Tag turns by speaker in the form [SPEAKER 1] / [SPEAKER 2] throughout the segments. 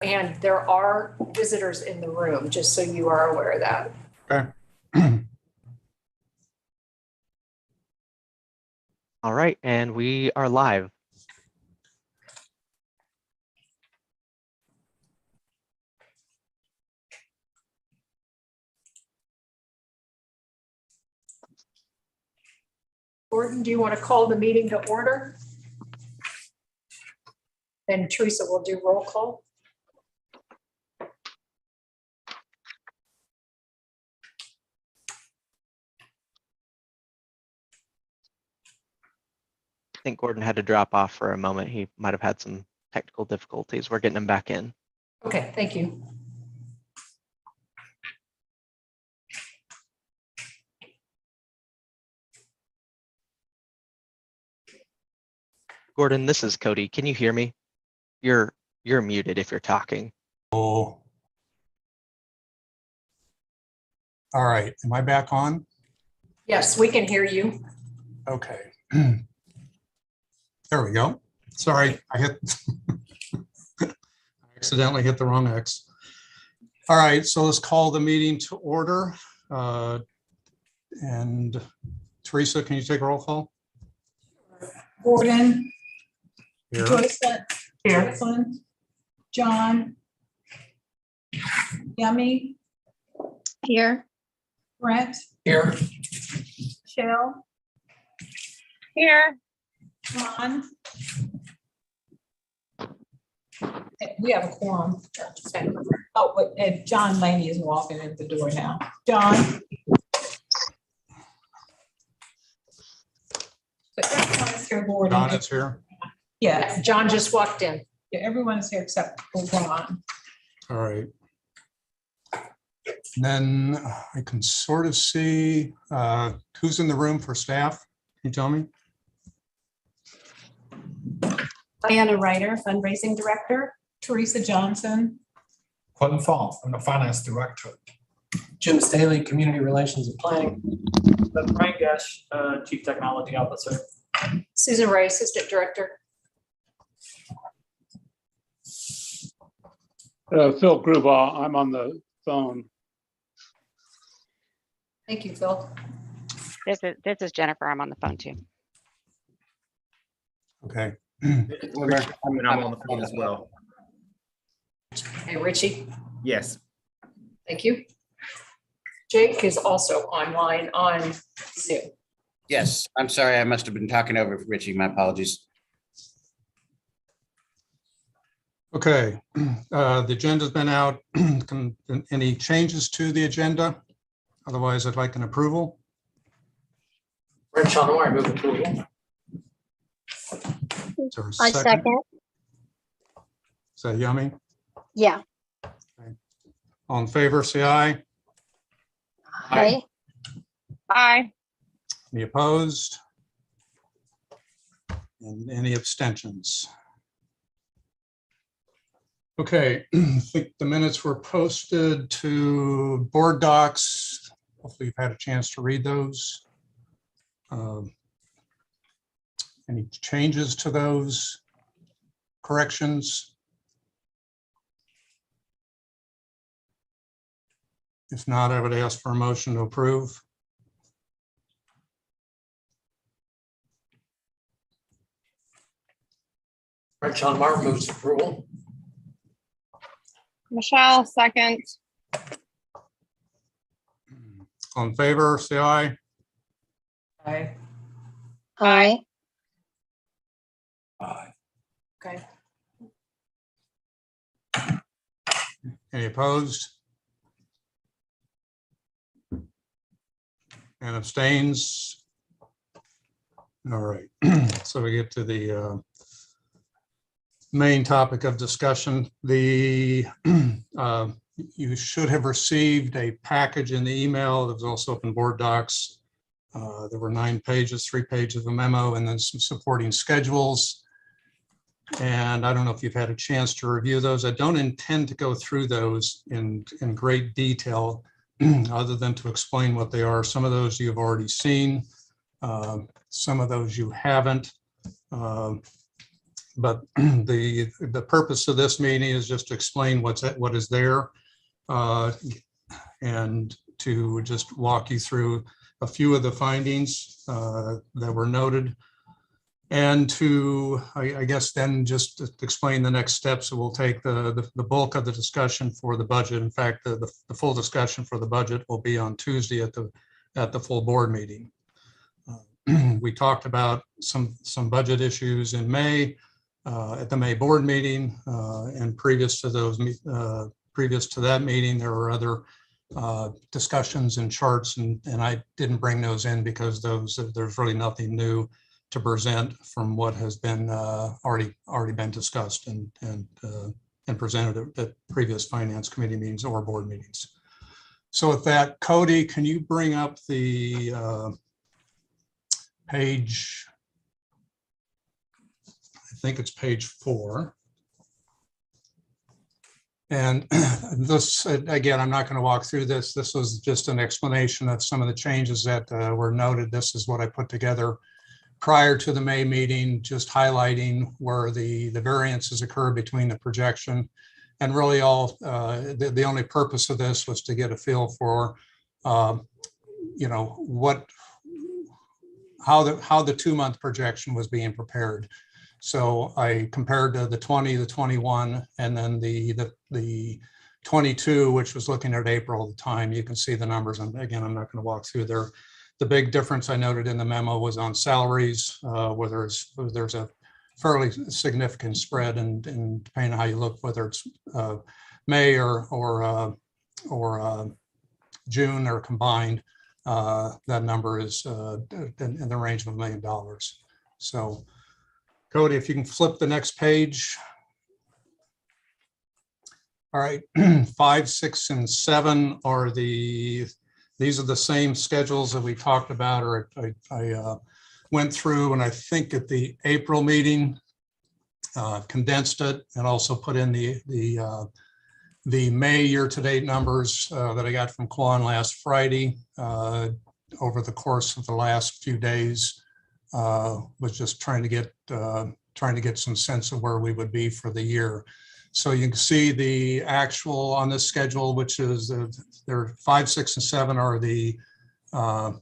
[SPEAKER 1] And there are visitors in the room, just so you are aware of that.
[SPEAKER 2] Okay.
[SPEAKER 3] All right, and we are live.
[SPEAKER 1] Gordon, do you want to call the meeting to order? Then Teresa will do roll call.
[SPEAKER 3] I think Gordon had to drop off for a moment. He might have had some technical difficulties. We're getting him back in.
[SPEAKER 1] Okay, thank you.
[SPEAKER 3] Gordon, this is Cody. Can you hear me? You're muted if you're talking.
[SPEAKER 2] Oh. All right. Am I back on?
[SPEAKER 1] Yes, we can hear you.
[SPEAKER 2] Okay. There we go. Sorry, I accidentally hit the wrong X. All right, so let's call the meeting to order. And Teresa, can you take a roll call?
[SPEAKER 4] Gordon,
[SPEAKER 2] Here.
[SPEAKER 4] Joycelyn, Joycelyn, John, Yummy,
[SPEAKER 5] Here.
[SPEAKER 4] Brent,
[SPEAKER 2] Here.
[SPEAKER 4] Michelle,
[SPEAKER 5] Here.
[SPEAKER 4] Ron. We have a quorum. Oh, but and John Laney is walking in the door now. John. But everyone is here, Gordon.
[SPEAKER 2] Don is here.
[SPEAKER 4] Yeah,
[SPEAKER 1] John just walked in.
[SPEAKER 4] yeah, everyone is here except for Ron.
[SPEAKER 2] All right. And then I can sort of see who's in the room for staff. Can you tell me?
[SPEAKER 5] Diana Ryder, fundraising director.
[SPEAKER 4] Teresa Johnson,
[SPEAKER 6] Clinton Fall, I'm the finance director.
[SPEAKER 7] Jim Staley, Community Relations and Planning.
[SPEAKER 8] Frank Gash, Chief Technology Officer.
[SPEAKER 1] Susan Ray, Assistant Director.
[SPEAKER 8] Phil Grubaugh, I'm on the phone.
[SPEAKER 1] Thank you, Phil.
[SPEAKER 5] This is Jennifer. I'm on the phone too.
[SPEAKER 2] Okay.
[SPEAKER 9] I'm on the phone as well.
[SPEAKER 1] Hey, Richie.
[SPEAKER 9] Yes.
[SPEAKER 1] Thank you. Jake is also online on Zoom.
[SPEAKER 10] Yes, I'm sorry. I must have been talking over Richie. My apologies.
[SPEAKER 2] Okay, the agenda's been out. Any changes to the agenda? Otherwise, I'd like an approval.
[SPEAKER 7] Brent Chalmar, I move approval.
[SPEAKER 2] Is there a
[SPEAKER 5] I second.
[SPEAKER 2] Is that Yummy?
[SPEAKER 5] Yeah.
[SPEAKER 2] All in favor, say aye.
[SPEAKER 5] Aye. Aye.
[SPEAKER 2] Any opposed? And any abstentions? Okay, I think the minutes were posted to board docs. Hopefully you've had a chance to read those. Any changes to those? Corrections? If not, I would ask for a motion to approve.
[SPEAKER 7] Brent Chalmar moves approval.
[SPEAKER 5] Michelle, second.
[SPEAKER 2] All in favor, say aye.
[SPEAKER 4] Aye.
[SPEAKER 5] Aye.
[SPEAKER 7] Aye.
[SPEAKER 1] Okay.
[SPEAKER 2] Any opposed? And abstains? All right, so we get to the main topic of discussion. The you should have received a package in the email that was also up in board docs. There were 9 pages, 3 pages of a memo, and then some supporting schedules. And I don't know if you've had a chance to review those. I don't intend to go through those in great detail, other than to explain what they are. Some of those you've already seen, some of those you haven't. But the purpose of this meeting is just to explain what is there, and to just walk you through a few of the findings that were noted, and to, I guess, then just to explain the next steps. So we'll take the bulk of the discussion for the budget. In fact, the full discussion for the budget will be on Tuesday at the full board meeting. We talked about some budget issues in May at the May board meeting, and previous to that meeting, there were other discussions and charts, and I didn't bring those in because there's really nothing new to present from what has been already been discussed and presented at previous finance committee meetings or board meetings. So with that, Cody, can you bring up the page? I think it's page 4. And this, again, I'm not going to walk through this. This was just an explanation of some of the changes that were noted. This is what I put together prior to the May meeting, just highlighting where the variances occurred between the projection. And really all, the only purpose of this was to get a feel for, you know, how the 2-month projection was being prepared. So I compared the 20, the 21, and then the 22, which was looking at April at the time. You can see the numbers. And again, I'm not going to walk through there. The big difference I noted in the memo was on salaries, where there's a fairly significant spread, and depending on how you look, whether it's May or June or combined, that number is in the range of $1 million. So, Cody, if you can flip the next page. All right, 5, 6, and 7 are these are the same schedules that we talked about, or I went through, and I think at the April meeting, condensed it and also put in the May year-to-date numbers that I got from Quan last Friday. Over the course of the last few days, was just trying to get some sense of where we would be for the year. So you can see the actual on this schedule, which is there 5, 6, and 7 are the 5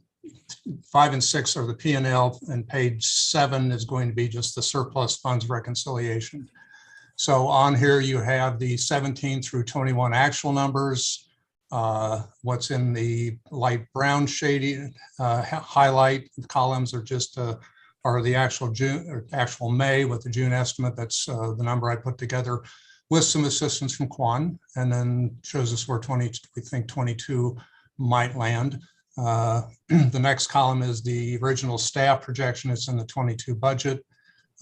[SPEAKER 2] and 6 are the P&L, and page 7 is going to be just the surplus funds reconciliation. So on here you have the 17 through 21 actual numbers. What's in the light brown shading highlight columns are just are the actual June or actual May with the June estimate. That's the number I put together with some assistance from Quan, and then shows us where we think 22 might land. The next column is the original staff projection. It's in the 22 budget.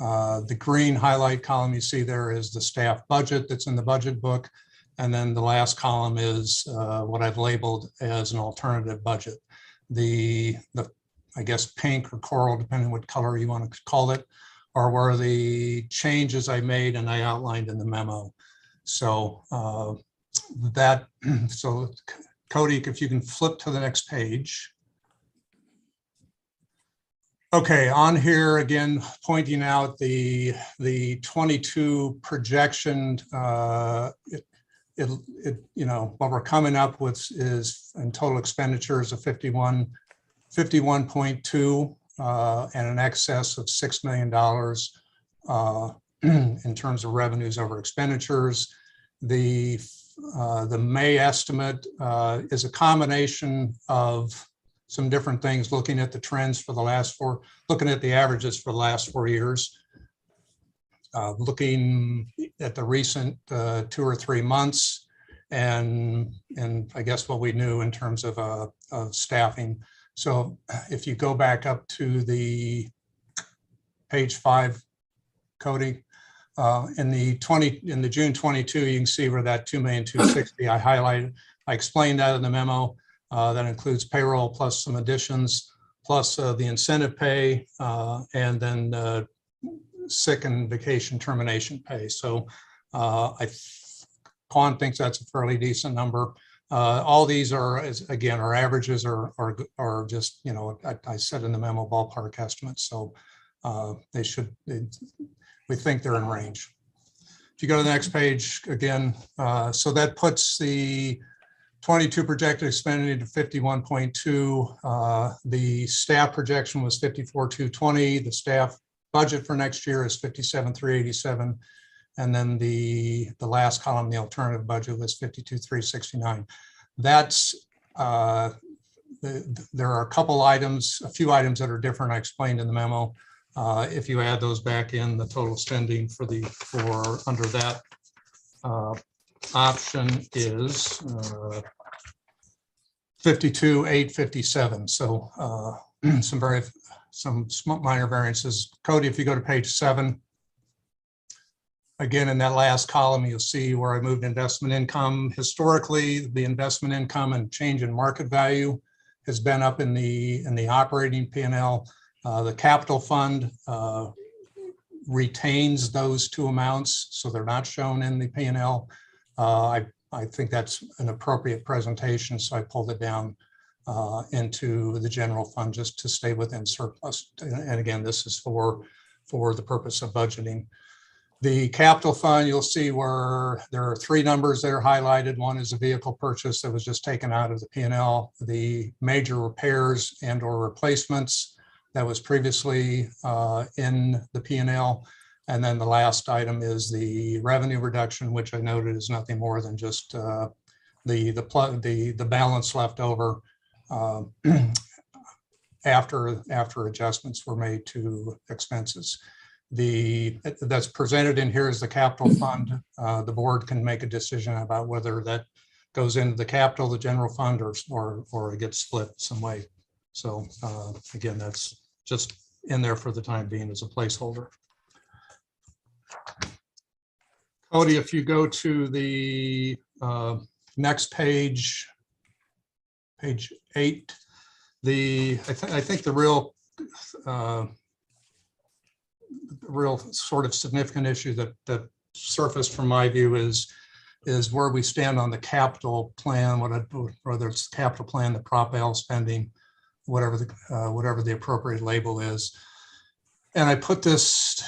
[SPEAKER 2] The green highlight column you see there is the staff budget that's in the budget book. And then the last column is what I've labeled as an alternative budget. The I guess pink or coral, depending on what color you want to call it, are where the changes I made and I outlined in the memo. So so Cody, if you can flip to the next page. Okay, on here again, pointing out the 22 projection, you know, what we're coming up with is in total expenditures of 51.2 and an excess of $6 million in terms of revenues over expenditures. The May estimate is a combination of some different things, looking at the trends for the last looking at the averages for the last 4 years, looking at the recent 2 or 3 months, and I guess what we knew in terms of staffing. So if you go back up to the page 5, Cody, in the June 22, you can see where that 2,260,000 I highlighted. I explained that in the memo. That includes payroll plus some additions, plus the incentive pay, and then sick and vacation termination pay. So Quan thinks that's a fairly decent number. All these are, again, our averages are just, you know, I said in the memo, ballpark estimates. So they should, we think they're in range. If you go to the next page again, so that puts the 22 projected expenditure to 51.2. The staff projection was 54,220. The staff budget for next year is 57,387. And then the last column, the alternative budget, was 52,369. That's there are a couple items, a few items that are different. I explained in the memo. If you add those back in, the total spending for under that option is 52,857. So some minor variances. Cody, if you go to page 7, again, in that last column, you'll see where I moved investment income. Historically, the investment income and change in market value has been up in the operating P&L. The capital fund retains those two amounts, so they're not shown in the P&L. I think that's an appropriate presentation, so I pulled it down into the general fund just to stay within surplus. And again, this is for the purpose of budgeting. The capital fund, you'll see where there are 3 numbers that are highlighted. One is a vehicle purchase that was just taken out of the P&L. The major repairs and or replacements that was previously in the P&L. And then the last item is the revenue reduction, which I noted is nothing more than just the balance left over after adjustments were made to expenses. That's presented in here as the capital fund. The board can make a decision about whether that goes into the capital, the general fund, or it gets split some way. So again, that's just in there for the time being as a placeholder. Cody, if you go to the next page, page 8, I think the real sort of significant issue that surfaced from my view is where we stand on the capital plan, whether it's the capital plan, the Prop L spending, whatever the appropriate label is. And I put this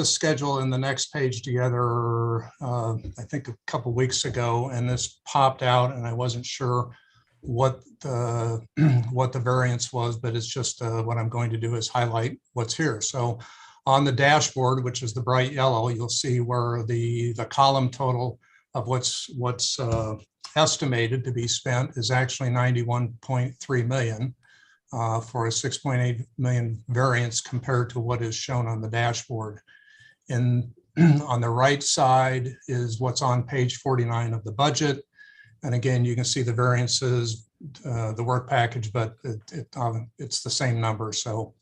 [SPEAKER 2] schedule in the next page together, I think a couple weeks ago, and this popped out, and I wasn't sure what the variance was, but it's just what I'm going to do is highlight what's here. So on the dashboard, which is the bright yellow, you'll see where the column total of what's estimated to be spent is actually 91.3 million. For a 6.8 million variance compared to what is shown on the dashboard. And on the right side is what's on page 49 of the budget. And again, you can see the variances, the work package, but it's the same number. So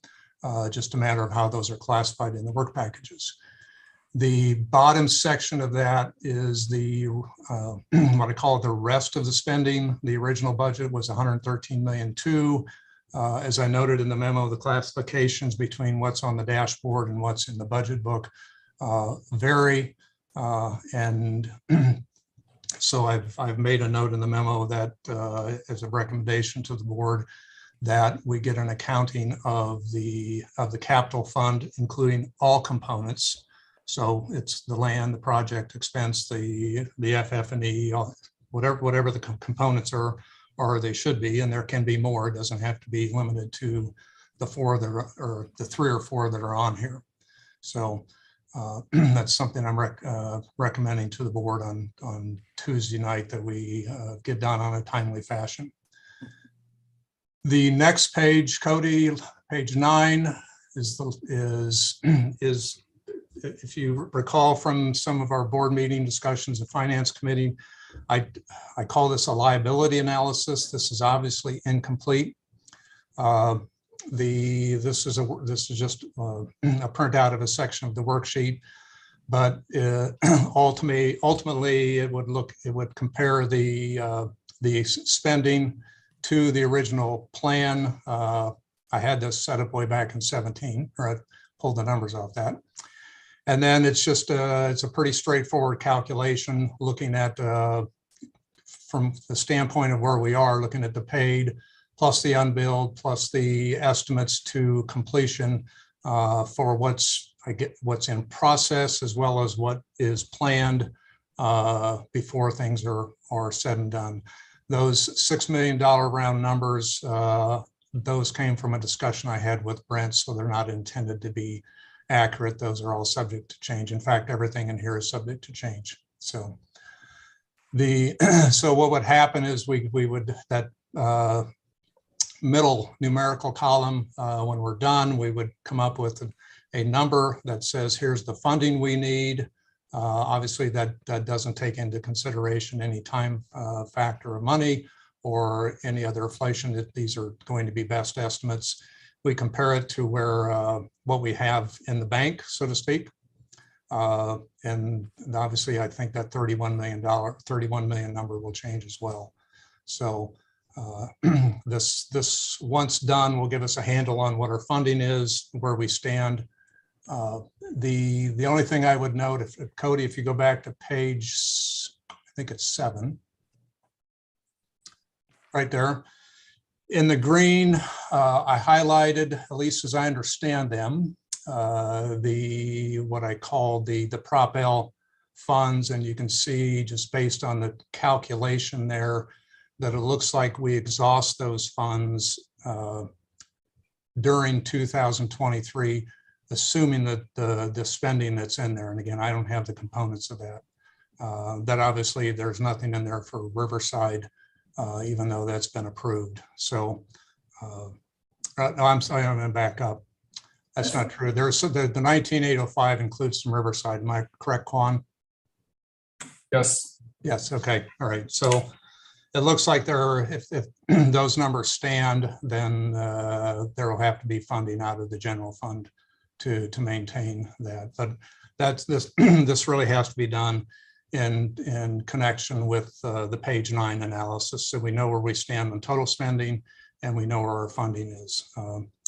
[SPEAKER 2] just a matter of how those are classified in the work packages. The bottom section of that is what I call the rest of the spending. The original budget was 113 million two. As I noted in the memo, the classifications between what's on the dashboard and what's in the budget book vary. And so I've made a note in the memo that as a recommendation to the board that we get an accounting of the capital fund, including all components. So it's the land, the project expense, the FF&E, whatever the components are, or they should be, and there can be more. It doesn't have to be limited to the 4 that are, or the 3 or 4 that are on here. So that's something I'm recommending to the board on Tuesday night that we get done on a timely fashion. The next page, Cody, page 9 is if you recall from some of our board meeting discussions of finance committee, I call this a liability analysis. This is obviously incomplete. This is just a printout of a section of the worksheet, but ultimately it would compare the spending to the original plan. I had this set up way back in 17, or I pulled the numbers off that. And then it's just it's a pretty straightforward calculation looking at from the standpoint of where we are, looking at the paid plus the unbilled plus the estimates to completion for what's I get what's in process as well as what is planned before things are said and done. Those $6 million round numbers, those came from a discussion I had with Brent, so they're not intended to be accurate. Those are all subject to change. In fact, everything in here is subject to change. So so what would happen is we would, that middle numerical column, when we're done, we would come up with a number that says, here's the funding we need. Obviously, that doesn't take into consideration any time factor of money or any other inflation. That these are going to be best estimates. We compare it to where what we have in the bank, so to speak. And obviously, I think that $31 million number will change as well. So this once done will give us a handle on what our funding is, where we stand. The only thing I would note, if Cody, if you go back to page, I think it's 7, right there. In the green, I highlighted, at least as I understand them, what I call the Prop L funds, and you can see just based on the calculation there that it looks like we exhaust those funds during 2023, assuming that the spending that's in there. And again, I don't have the components of that. That obviously there's nothing in there for Riverside, even though that's been approved. So no, I'm sorry, I'm gonna back up. That's not true. There's the 19805 includes some Riverside. Am I correct, Quan?
[SPEAKER 6] Yes.
[SPEAKER 2] Yes. Okay. All right. So it looks like if those numbers stand, then there will have to be funding out of the general fund to maintain that. But that's this. This really has to be done in connection with the page 9 analysis, so we know where we stand on total spending and we know where our funding is.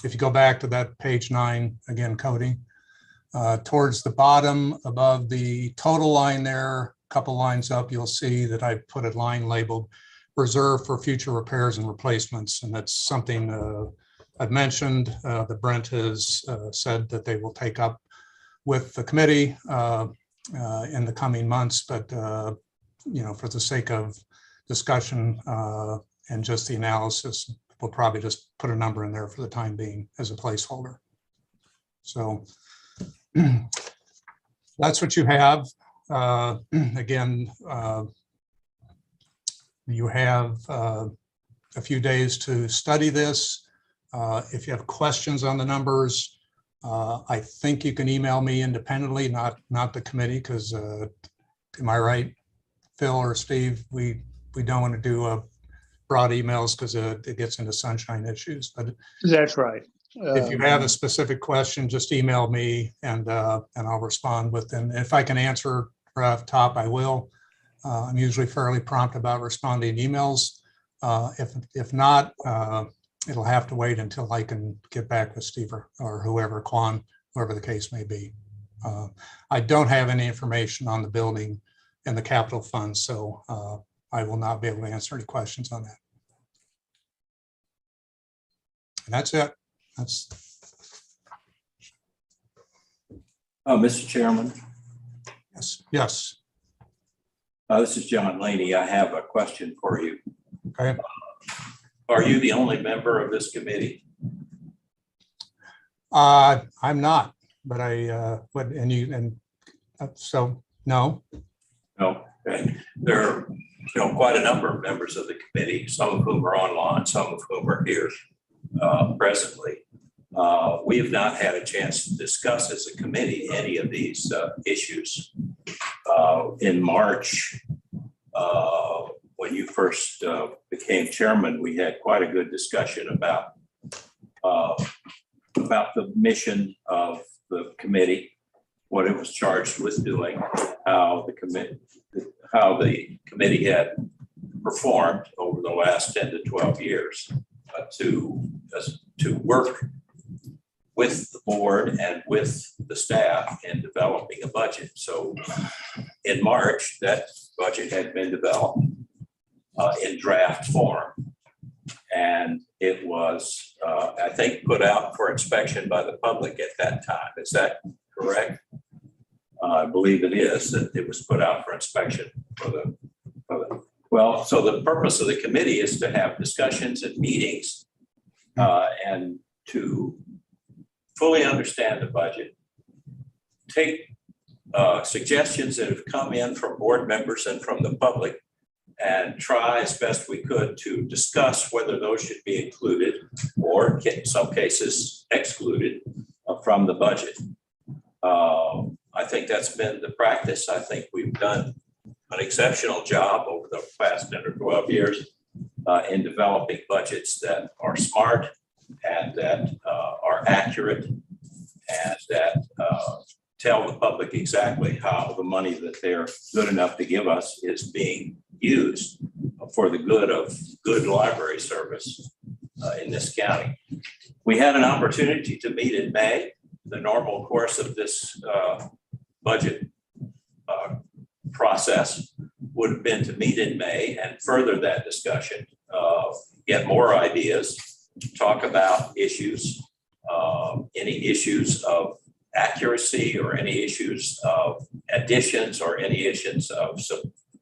[SPEAKER 2] If you go back to that page 9 again, Cody, towards the bottom above the total line there, a couple lines up, you'll see that I put a line labeled reserve for future repairs and replacements, and that's something I've mentioned that Brent has said that they will take up with the committee in the coming months, but you know, for the sake of discussion and just the analysis, we'll probably just put a number in there for the time being as a placeholder. So that's what you have. Again, you have a few days to study this. If you have questions on the numbers, I think you can email me independently, not the committee, because am I right, Phil or Steve? We don't want to do broad emails because it gets into sunshine issues. But
[SPEAKER 8] That's right.
[SPEAKER 2] if you have a specific question, just email me and I'll respond with them. If I can answer right off the top, I will. I'm usually fairly prompt about responding emails. If not, it'll have to wait until I can get back with Steve or whoever, Quan, whoever the case may be. I don't have any information on the building and the capital fund, so I will not be able to answer any questions on that. And that's it.
[SPEAKER 11] Mr. Chairman.
[SPEAKER 2] Yes. Yes.
[SPEAKER 11] This is John Laney. I have a question for you.
[SPEAKER 2] Okay.
[SPEAKER 11] Are you the only member of this committee?
[SPEAKER 2] I'm not, but I would, so no.
[SPEAKER 11] No. Okay. There are quite a number of members of the committee, some of whom are online, some of whom are here presently. We have not had a chance to discuss as a committee any of these issues. In March, when you first became chairman, we had quite a good discussion about the mission of the committee, what it was charged with doing, how the committee had performed over the last 10 to 12 years to work with the board and with the staff in developing a budget. So in March, that budget had been developed in draft form. And it was, I think, put out for inspection by the public at that time. Is that correct? I believe it is, that it was put out for inspection well, so the purpose of the committee is to have discussions and meetings and to fully understand the budget, take suggestions that have come in from board members and from the public, and try as best we could to discuss whether those should be included or in some cases excluded from the budget. I think that's been the practice. I think we've done an exceptional job over the past 10 or 12 years in developing budgets that are smart and that are accurate and that tell the public exactly how the money that they're good enough to give us is being used for the good of good library service in this county. We had an opportunity to meet in May. The normal course of this budget process would have been to meet in May and further that discussion, get more ideas, talk about issues, any issues of accuracy or any issues of additions or any issues of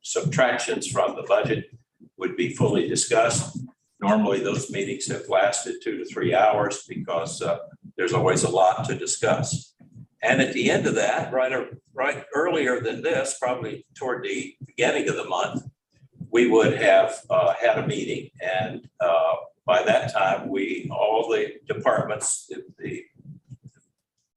[SPEAKER 11] subtractions from the budget would be fully discussed. Normally, those meetings have lasted 2 to 3 hours because there's always a lot to discuss. And at the end of that, right earlier than this, probably toward the beginning of the month, we would have had a meeting. And by that time, all the departments, the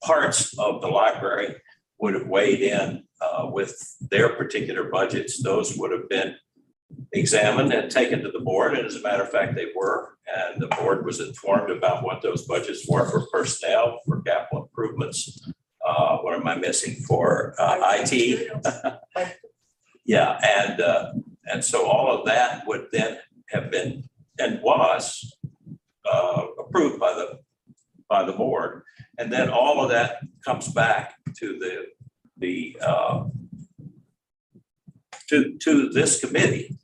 [SPEAKER 11] parts of the library would have weighed in with their particular budgets. Those would have been examined and taken to the board. And as a matter of fact, they were. And the board was informed about what those budgets were for personnel, for capital improvements. What am I missing for IT? Yeah, and so all of that would then have been and was approved by the board, and then all of that comes back to to this committee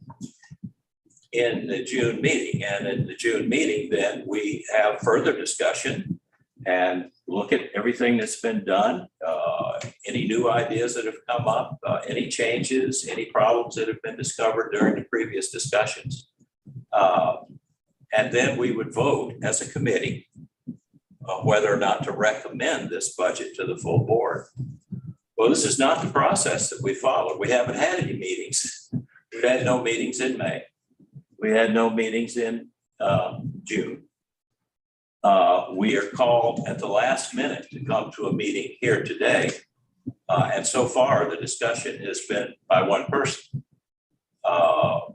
[SPEAKER 11] in the June meeting, and in the June meeting, then we have further discussion and look at everything that's been done, any new ideas that have come up, any changes, any problems that have been discovered during the previous discussions. And then we would vote as a committee whether or not to recommend this budget to the full board. Well, this is not the process that we followed. We haven't had any meetings. We've had no meetings in May. We had no meetings in June. We are called at the last minute to come to a meeting here today. And so far, the discussion has been by one person.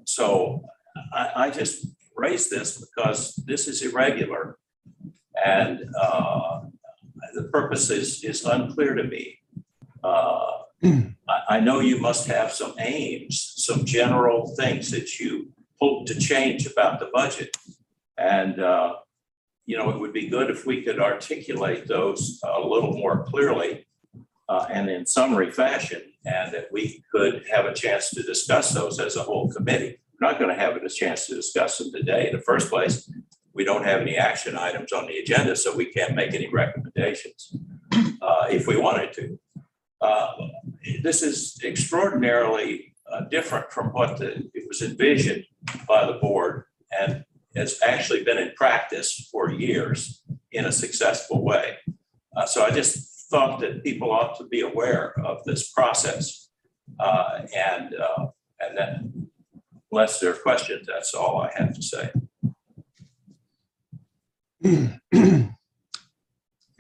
[SPEAKER 11] So I just raise this because this is irregular. And the purpose is unclear to me. I know you must have some aims, some general things that you hope to change about the budget. And it would be good if we could articulate those a little more clearly and in summary fashion, and that we could have a chance to discuss those as a whole committee. We're not going to have a chance to discuss them today. In the first place, we don't have any action items on the agenda, so we can't make any recommendations if we wanted to. This is extraordinarily different from what it was envisioned by the board and has actually been in practice for years in a successful way. So I just thought that people ought to be aware of this process. And then, unless there are questions, that's all I have to say.
[SPEAKER 2] Any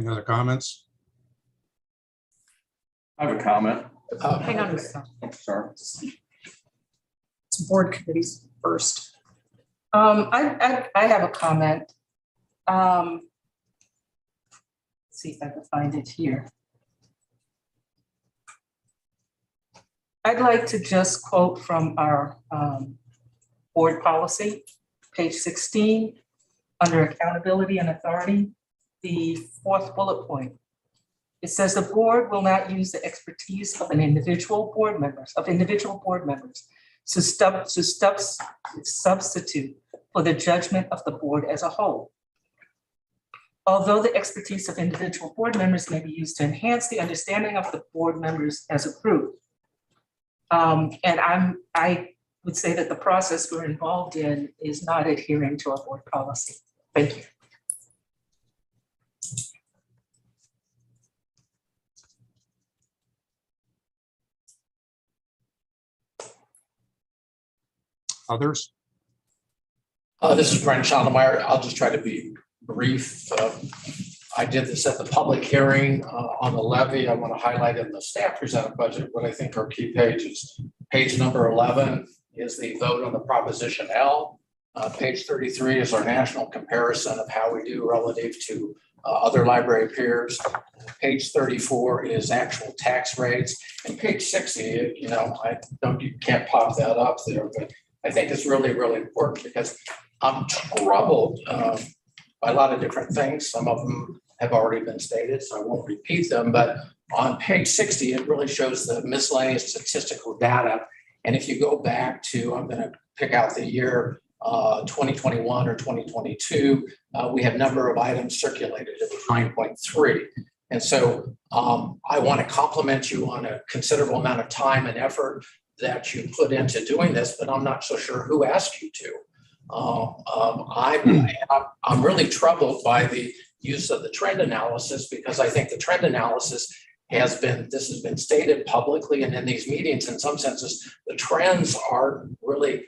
[SPEAKER 2] other comments?
[SPEAKER 6] I have a comment.
[SPEAKER 1] Hang on a second.
[SPEAKER 6] Sorry.
[SPEAKER 1] It's board committees first. I have a comment. Let's see if I can find it here. I'd like to just quote from our board policy, page 16, under accountability and authority, the 4th bullet point. It says the board will not use the expertise of individual board members to substitute for the judgment of the board as a whole. Although the expertise of individual board members may be used to enhance the understanding of the board members as approved. And I would say that the process we're involved in is not adhering to our board policy. Thank you.
[SPEAKER 2] Others?
[SPEAKER 7] This is Brent Schottenmeyer. I'll just try to be brief. I did this at the public hearing on the levy. I want to highlight in the staff presented budget what I think are key pages. Page number 11 is the vote on the Proposition L. Page 33 is our national comparison of how we do relative to other library peers. Page 34 is actual tax rates. And page 60, you know, you can't pop that up there, but I think it's really, really important because I'm troubled by a lot of different things. Some of them have already been stated, so I won't repeat them. But on page 60, it really shows the miscellaneous statistical data. And if you go back to, I'm going to pick out the year 2021 or 2022, we have number of items circulated. It was 9.3. And so I want to compliment you on a considerable amount of time and effort that you put into doing this, but I'm not so sure who asked you to. I'm really troubled by the use of the trend analysis because I think the trend analysis has been stated publicly and in these meetings. In some senses, the trends are really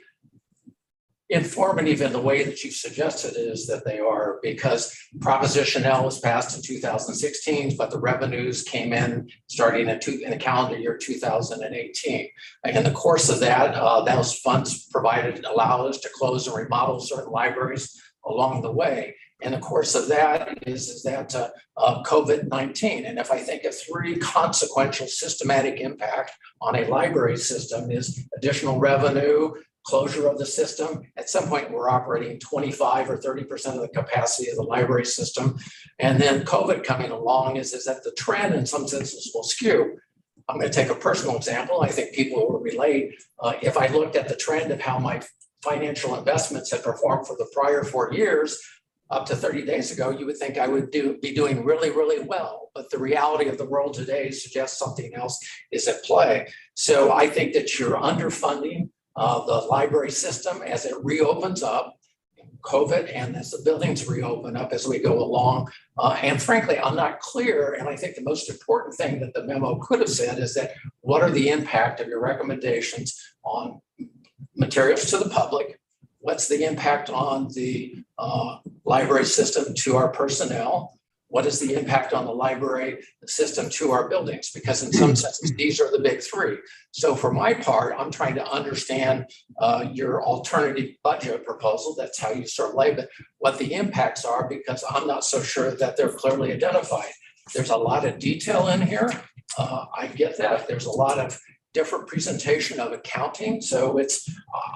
[SPEAKER 7] informative in the way that you've suggested is that they are, because Proposition L was passed in 2016, but the revenues came in starting in the calendar year 2018. And in the course of that, those funds provided allow us to close and remodel certain libraries along the way. In the course of that is that COVID-19. And if I think of three consequential systematic impact on a library system is additional revenue, closure of the system. At some point, we're operating 25 or 30% of the capacity of the library system. And then COVID coming along is that the trend in some senses will skew. I'm going to take a personal example. I think people will relate. If I looked at the trend of how my financial investments had performed for the prior 4 years, up to 30 days ago, you would think I would be doing really, really well. But the reality of the world today suggests something else is at play. So I think that you're underfunding the library system as it reopens up, COVID, and as the buildings reopen up as we go along. And frankly, I'm not clear. And I think the most important thing that the memo could have said is that what are the impact of your recommendations on materials to the public? What's the impact on the library system to our personnel? What is the impact on the library system to our buildings? Because in some senses, these are the big three. So for my part, I'm trying to understand your alternative budget proposal. That's how you sort of label it, what the impacts are, because I'm not so sure that they're clearly identified. There's a lot of detail in here. I get that. There's a lot of different presentation of accounting. So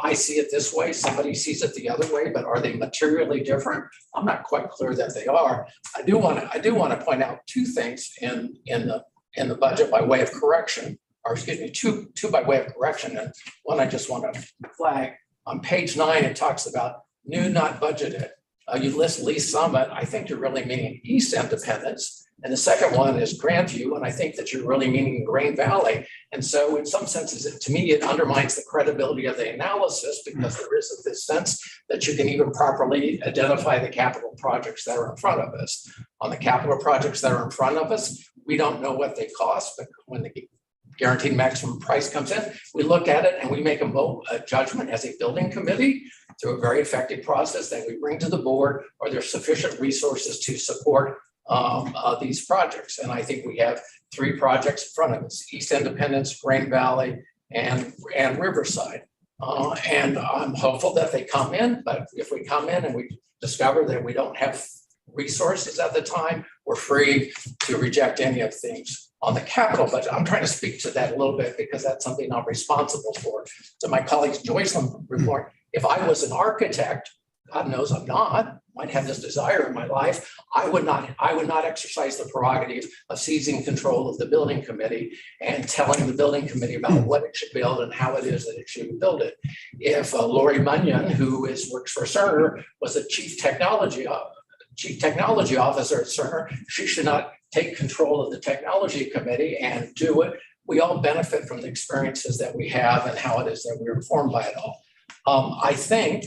[SPEAKER 7] I see it this way, somebody sees it the other way, but are they materially different? I'm not quite clear that they are. I do want to point out two things in the budget by way of correction, or excuse me, two by way of correction. And one I just want to flag. On page 9, it talks about new not budgeted. You list Lee Summit. I think you're really meaning East Independence. And the second one is Grandview, and I think that you're really meaning Green Valley. And so in some senses, to me, it undermines the credibility of the analysis because there isn't this sense that you can even properly identify the capital projects that are in front of us. On the capital projects that are in front of us, we don't know what they cost, but when the guaranteed maximum price comes in, we look at it and we make a judgment as a building committee through a very effective process that we bring to the board. Are there sufficient resources to support these projects? And I think we have 3 projects in front of us: East Independence, Green Valley, and Riverside. And I'm hopeful that they come in, but if we come in and we discover that we don't have resources at the time, we're free to reject any of things on the capital budget. I'm trying to speak to that a little bit because that's something I'm responsible for. To my colleague's Joyceland report, if I was an architect, God knows I'm not, might have this desire in my life, I would not exercise the prerogative of seizing control of the building committee and telling the building committee about what it should build and how it is that it should build it. If Lori Munyon, who works for Cerner, was a chief technology chief technology officer at Cerner. She should not take control of the technology committee and do it. We all benefit from the experiences that we have and how it is that we're informed by it all. I think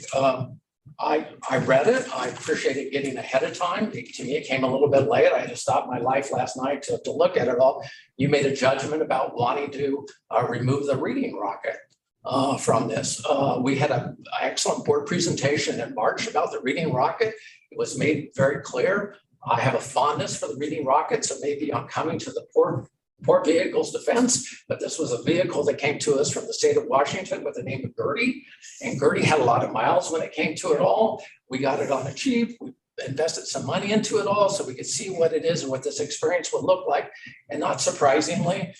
[SPEAKER 7] I read it. I appreciated getting ahead of time. To me, it came a little bit late. I had to stop my life last night to look at it all. You made a judgment about wanting to remove the reading rocket from this. We had an excellent board presentation in March about the reading rocket. It was made very clear. I have a fondness for the reading rocket, so maybe I'm coming to the port vehicles defense, but this was a vehicle that came to us from the state of Washington with the name of Gertie. And Gertie had a lot of miles when it came to it all. We got it on the cheap. We invested some money into it all so we could see what it is and what this experience would look like. And not surprisingly,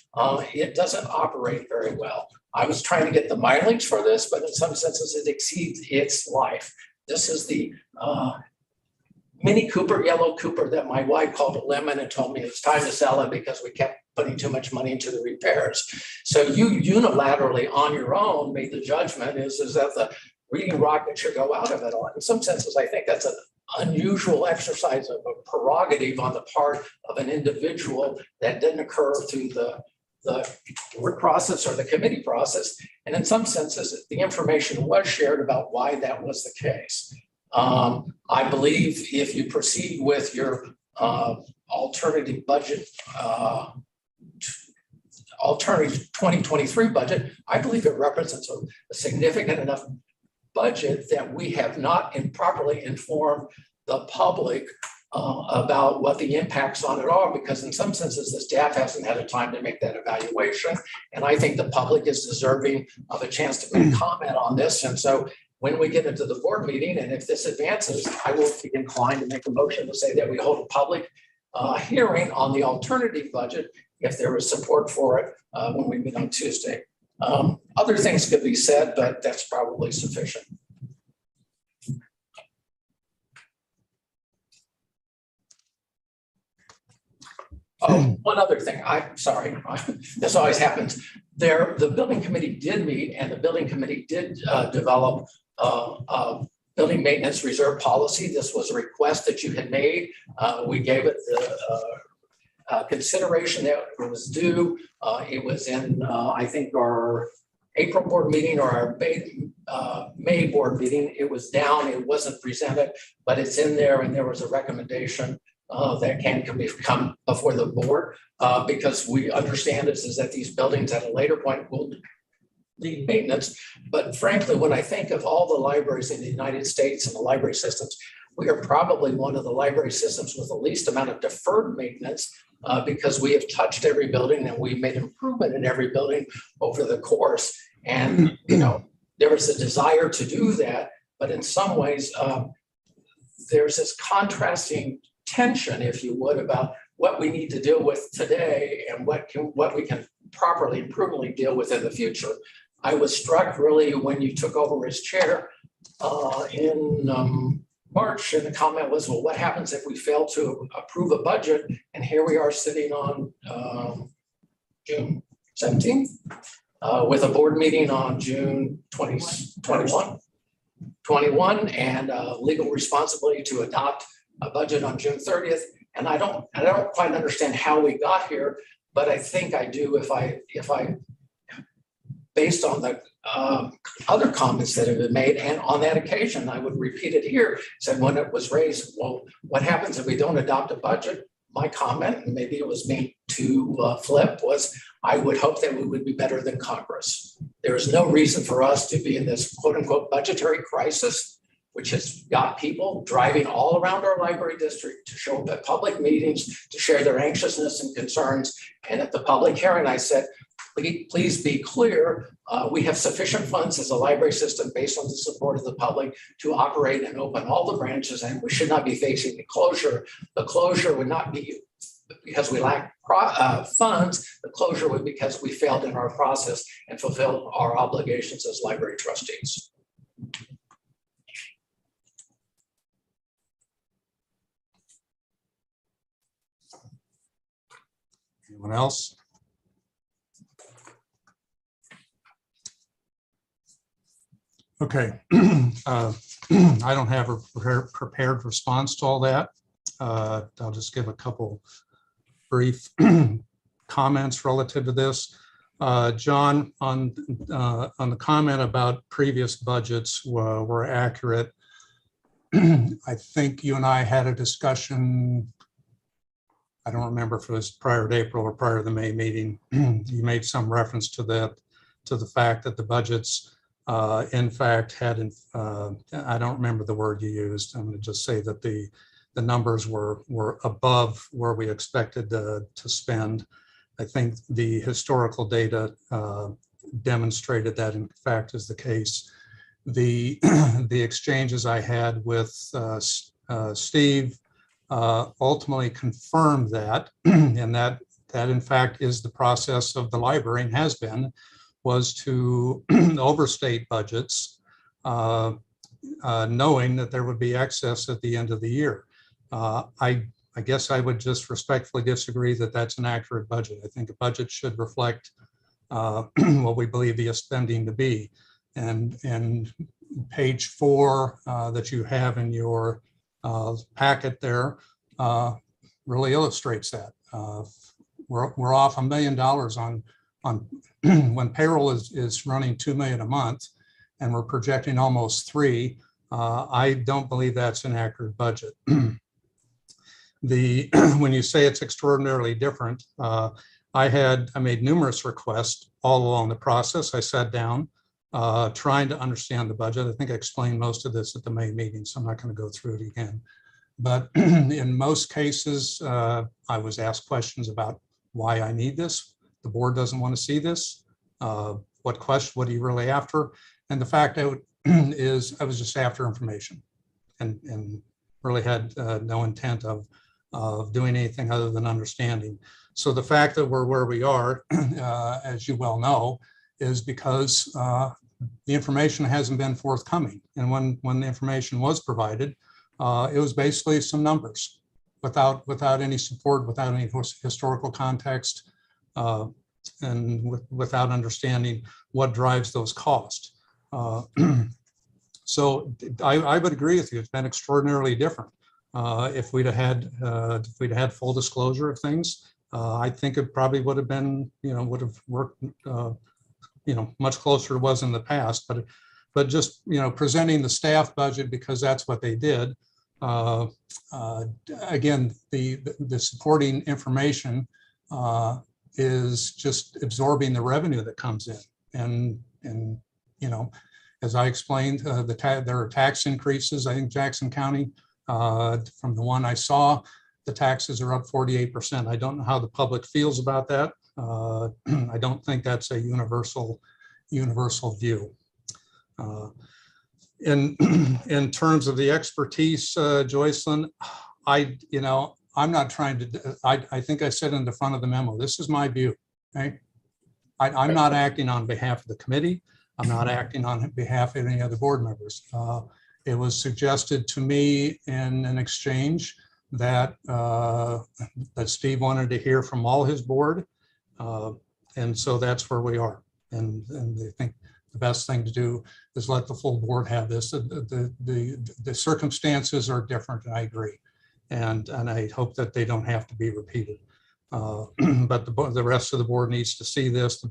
[SPEAKER 7] it doesn't operate very well. I was trying to get the mileage for this, but in some senses it exceeds its life. This is the Mini Cooper, yellow Cooper that my wife called a lemon and told me it's time to sell it because we kept putting too much money into the repairs. So you unilaterally on your own made the judgment is that the reading rocket should go out of it all. In some senses, I think that's an unusual exercise of a prerogative on the part of an individual that didn't occur through the board process or the committee process. And in some senses, the information was shared about why that was the case. I believe if you proceed with your alternative budget, alternative 2023 budget, I believe it represents a significant enough budget that we have not improperly informed the public about what the impacts on it are, because in some senses, the staff hasn't had a time to make that evaluation. And I think the public is deserving of a chance to make comment on this. And so when we get into the board meeting, and if this advances, I will be inclined to make a motion to say that we hold a public hearing on the alternative budget if there is support for it when we meet on Tuesday. Other things could be said, but that's probably sufficient. Oh, one other thing. I'm sorry. This always happens. The building committee did meet, and the building committee did develop a building maintenance reserve policy. This was a request that you had made. We gave it the consideration that was due. It was in, I think, our April board meeting or our May board meeting. It was down. It wasn't presented, but it's in there, and there was a recommendation that can come before the board because we understand is that these buildings at a later point will need maintenance. But frankly, when I think of all the libraries in the United States and the library systems, we are probably one of the library systems with the least amount of deferred maintenance because we have touched every building and we've made improvement in every building over the course. And, you know, there was a desire to do that, but in some ways, there's this contrasting tension, if you would, about what we need to deal with today and what we can properly and prudently deal with in the future. I was struck really when you took over as chair in March, and the comment was, well, what happens if we fail to approve a budget? And here we are sitting on June 17th with a board meeting on June 21 and legal responsibility to adopt a budget on June 30th. And I don't quite understand how we got here, but I think I do if I based on the other comments that have been made. And on that occasion, I would repeat it here, said when it was raised, well, what happens if we don't adopt a budget? My comment, and maybe it was me to flip, was I would hope that we would be better than Congress. There is no reason for us to be in this quote unquote budgetary crisis, which has got people driving all around our library district to show up at public meetings, to share their anxiousness and concerns. And at the public hearing, I said, please be clear, we have sufficient funds as a library system based on the support of the public to operate and open all the branches, and we should not be facing the closure. The closure would not be because we lack funds, the closure would be because we failed in our process and fulfilled our obligations as library trustees.
[SPEAKER 2] Anyone else? Okay. I don't have a prepared response to all that. I'll just give a couple brief comments relative to this. John, on the comment about previous budgets were accurate. I think you and I had a discussion. I don't remember if it was prior to April or prior to the May meeting. You made some reference to that, to the fact that the budgets, in fact, had, I don't remember the word you used. I'm going to just say that the numbers were above where we expected to spend. I think the historical data demonstrated that, in fact, is the case. The exchanges I had with Steve ultimately confirmed that, and that in fact is the process of the library and has been, was to overstate budgets, knowing that there would be excess at the end of the year. I guess I would just respectfully disagree that that's an accurate budget. I think a budget should reflect what we believe the spending to be. And page 4 that you have in your packet there really illustrates that. We're off $1 million on when payroll is running $2 million a month, and we're projecting almost 3. I don't believe that's an accurate budget. When you say it's extraordinarily different, I made numerous requests all along the process. I sat down trying to understand the budget. I think I explained most of this at the May meeting, so I'm not going to go through it again. But in most cases, I was asked questions about why I need this. The board doesn't want to see this. What are you really after? And the fact is, I was just after information, and really had no intent of doing anything other than understanding. So the fact that we're where we are, as you well know, is because the information hasn't been forthcoming. And when the information was provided, it was basically some numbers without any support, without any historical context, and without understanding what drives those costs. So I would agree with you. It's been extraordinarily different. If we'd have had full disclosure of things, I think it probably would have been, would have worked, much closer to was in the past. But just, presenting the staff budget because that's what they did. Again, the supporting information is just absorbing the revenue that comes in, and as I explained, there are tax increases. I think Jackson County, from the one I saw, the taxes are up 48%. I don't know how the public feels about that. I don't think that's a universal view. In terms of the expertise, Joycelyn, I'm not trying to, I think I said in the front of the memo, this is my view, okay? I'm not acting on behalf of the committee. I'm not acting on behalf of any other board members. It was suggested to me in an exchange that Steve wanted to hear from all his board. And so that's where we are. And I think the best thing to do is let the full board have this. The circumstances are different, and I agree. And I hope that they don't have to be repeated. But the rest of the board needs to see this,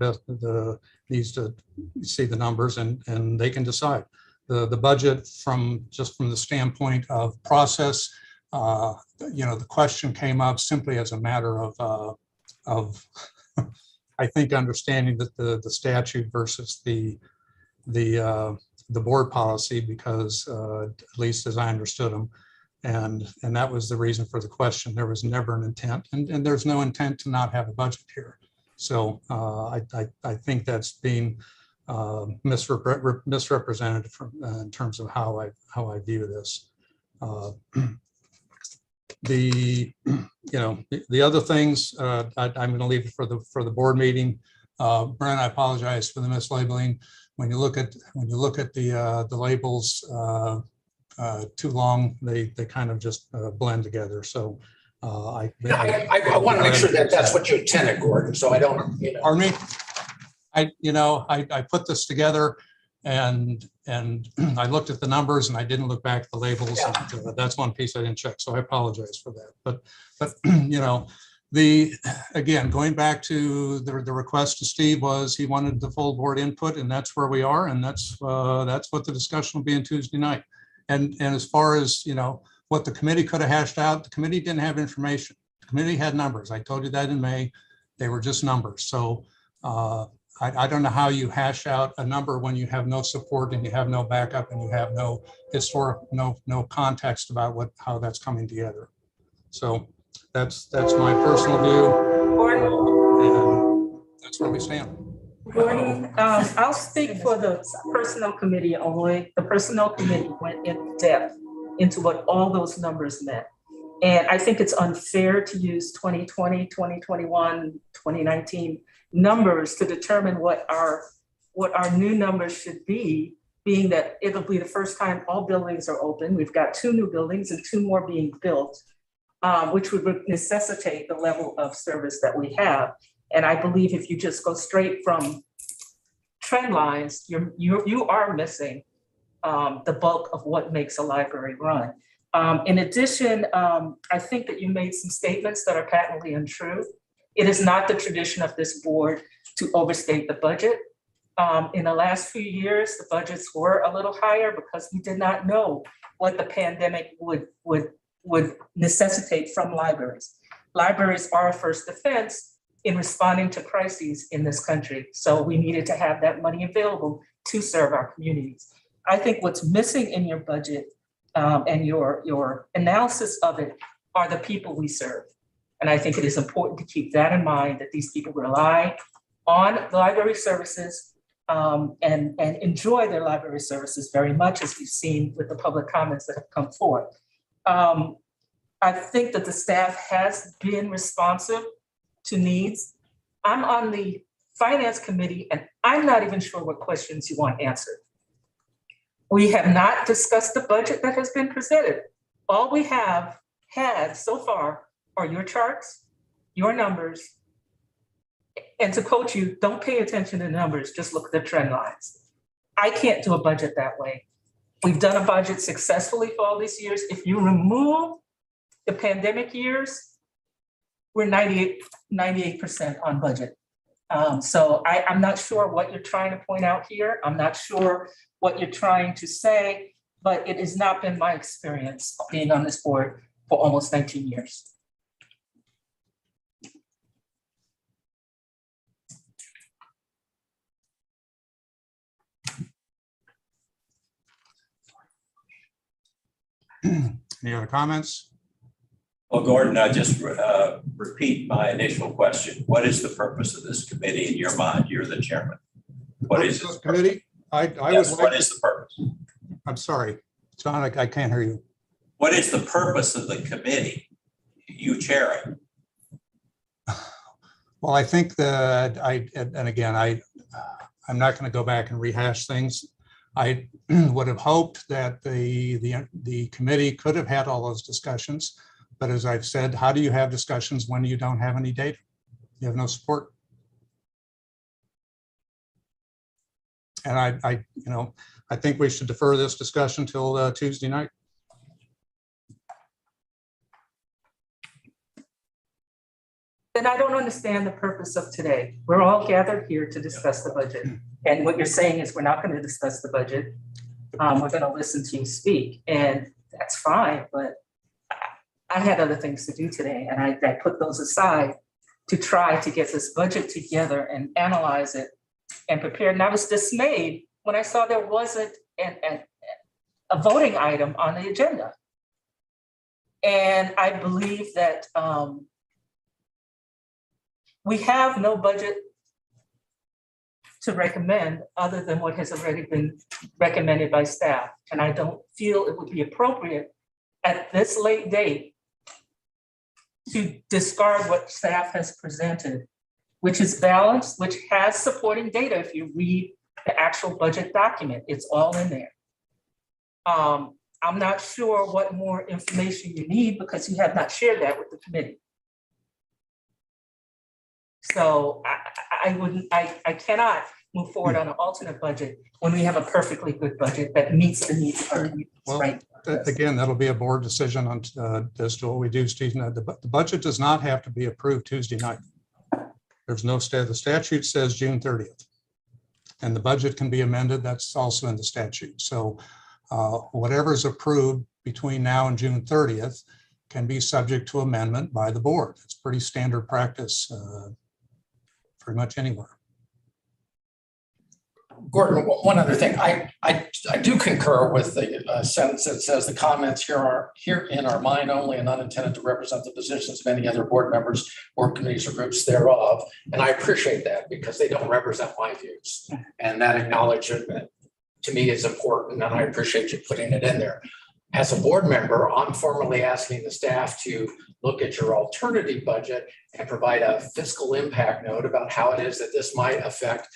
[SPEAKER 2] needs to see the numbers, and they can decide. The budget from the standpoint of process, the question came up simply as a matter of I think understanding that the statute versus the board policy, because at least as I understood them, and that was the reason for the question. There was never an intent, and there's no intent to not have a budget here. So I think that's being misrepresented in terms of how I view this. The other things I'm going to leave for the board meeting. Brent, I apologize for the mislabeling. When you look at the labels too long, they kind of just blend together. So I
[SPEAKER 7] want to make sure that that's what you intended, Gordon. So I don't.
[SPEAKER 2] Pardon me. I put this together And I looked at the numbers and I didn't look back at the labels. And, that's one piece I didn't check. So I apologize for that. But you know, again, going back to the request to Steve was he wanted the full board input, and that's where we are. And that's what the discussion will be on Tuesday night. And as far as, you know, what the committee could have hashed out, the committee didn't have information. The committee had numbers. I told you that in May. They were just numbers. So I don't know how you hash out a number when you have no support and you have no backup and you have no historic, no context about how that's coming together. So that's my personal view, and that's where we stand.
[SPEAKER 1] Gordon, I'll speak for the personnel committee only. The personnel committee went in depth into what all those numbers meant. And I think it's unfair to use 2020, 2021, 2019 numbers to determine what our new numbers should be, being that it'll be the first time all buildings are open. We've got 2 new buildings and 2 more being built, which would necessitate the level of service that we have. And I believe if you just go straight from trend lines, you are missing the bulk of what makes a library run. In addition, I think that you made some statements that are patently untrue. It is not the tradition of this board to overstate the budget. In the last few years, the budgets were a little higher because we did not know what the pandemic would necessitate from libraries. Libraries are a first defense in responding to crises in this country. So we needed to have that money available to serve our communities. I think what's missing in your budget and your analysis of it are the people we serve. And I think it is important to keep that in mind, that these people rely on library services and enjoy their library services very much, as we've seen with the public comments that have come forth. I think that the staff has been responsive to needs. I'm on the finance committee and I'm not even sure what questions you want answered. We have not discussed the budget that has been presented. All we have had so far are your charts, your numbers, and to quote you, don't pay attention to the numbers, just look at the trend lines. I can't do a budget that way. We've done a budget successfully for all these years. If you remove the pandemic years, we're 98% on budget. So I'm not sure what you're trying to point out here. I'm not sure what you're trying to say, but it has not been my experience being on this board for almost 19 years.
[SPEAKER 2] Any other comments?
[SPEAKER 11] Well, Gordon, I just repeat my initial question. What is the purpose of this committee in your mind? You're the chairman. What is this
[SPEAKER 2] committee?
[SPEAKER 11] Yes, what is the purpose?
[SPEAKER 2] I'm sorry, John, I can't hear you.
[SPEAKER 11] What is the purpose of the committee? You chair it.
[SPEAKER 2] Well, I think that I'm not going to go back and rehash things. I would have hoped that the committee could have had all those discussions. But as I've said, how do you have discussions when you don't have any data? You have no support. And I think we should defer this discussion till Tuesday night.
[SPEAKER 1] Then I don't understand the purpose of today. We're all gathered here to discuss the budget. And what you're saying is we're not going to discuss the budget. We're going to listen to you speak, and that's fine. But I had other things to do today, and I put those aside to try to get this budget together and analyze it and prepare. And I was dismayed when I saw there wasn't a voting item on the agenda. And I believe that we have no budget to recommend other than what has already been recommended by staff. And I don't feel it would be appropriate at this late date to discard what staff has presented, which is balanced, which has supporting data. If you read the actual budget document, it's all in there. I'm not sure what more information you need because you have not shared that with the committee. So I cannot move forward on an alternate budget when we have a perfectly good budget that meets the needs of our communities,
[SPEAKER 2] Well,
[SPEAKER 1] right?
[SPEAKER 2] Again, that'll be a board decision on as to what we do Tuesday night. The budget does not have to be approved Tuesday night. There's no the statute says June 30th. And the budget can be amended. That's also in the statute. So whatever is approved between now and June 30th can be subject to amendment by the board. It's pretty standard practice pretty much anywhere.
[SPEAKER 7] Gordon, one other thing, I do concur with the sentence that says the comments here in our mind only and not intended to represent the positions of any other board members or committees or groups thereof. And I appreciate that because they don't represent my views. And that acknowledgement to me is important, and I appreciate you putting it in there. As a board member, I'm formally asking the staff to look at your alternative budget and provide a fiscal impact note about how it is that this might affect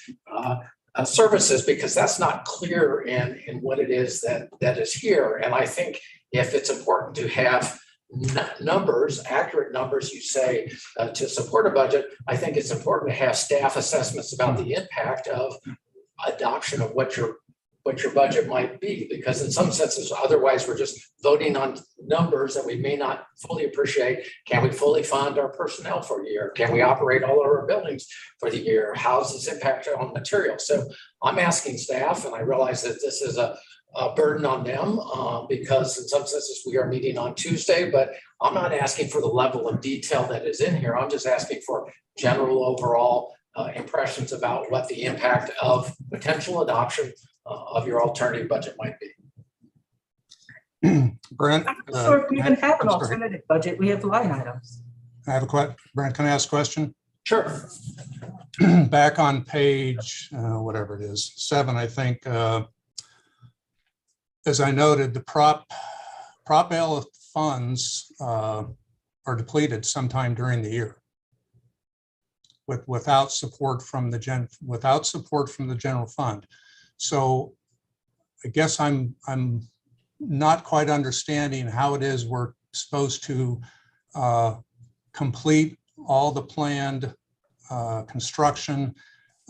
[SPEAKER 7] services, because that's not clear in what it is that is here. And I think if it's important to have numbers, accurate numbers, you say, to support a budget, I think it's important to have staff assessments about the impact of adoption of what your budget might be, because in some senses, otherwise we're just voting on numbers that we may not fully appreciate. Can we fully fund our personnel for a year? Can we operate all of our buildings for the year? How does this impact on materials? So I'm asking staff, and I realize that this is a burden on them because in some senses we are meeting on Tuesday, but I'm not asking for the level of detail that is in here. I'm just asking for general overall impressions about what the impact of potential adoption of your alternative budget might be.
[SPEAKER 2] Brent?
[SPEAKER 1] I'm not sure if we even have an
[SPEAKER 2] I'm sorry.
[SPEAKER 1] alternative budget. We have line items.
[SPEAKER 2] I have a question. Brent, can I ask a question?
[SPEAKER 7] Sure.
[SPEAKER 2] Back on page, whatever it is, 7, I think, as I noted, the Prop L funds are depleted sometime during the year without support from the general fund. So I guess I'm not quite understanding how it is we're supposed to complete all the planned construction,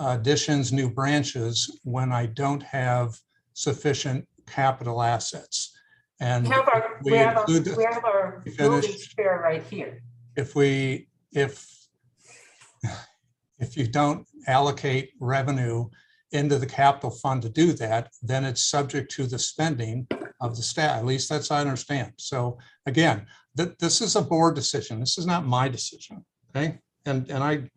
[SPEAKER 2] additions, new branches, when I don't have sufficient capital assets. And
[SPEAKER 1] We have our building share right here.
[SPEAKER 2] if you don't allocate revenue into the capital fund to do that, then it's subject to the spending of the staff. At least that's how I understand. So again, this is a board decision. This is not my decision. Okay. And I,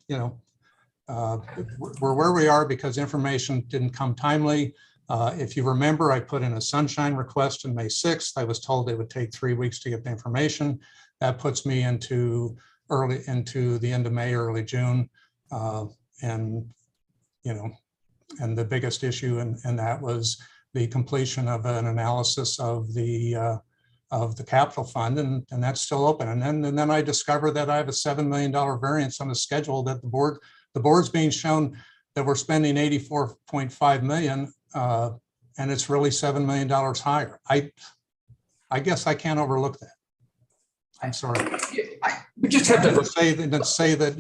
[SPEAKER 2] we're where we are because information didn't come timely. If you remember, I put in a sunshine request on May 6th. I was told it would take 3 weeks to get the information. That puts me into the end of May, early June. And the biggest issue in that was the completion of an analysis of the capital fund, and that's still open. And then I discovered that I have a $7 million variance on the schedule that the board's being shown that we're spending $84.5 million, and it's really $7 million higher. I guess I can't overlook that. I'm sorry.
[SPEAKER 7] We just have to
[SPEAKER 2] say that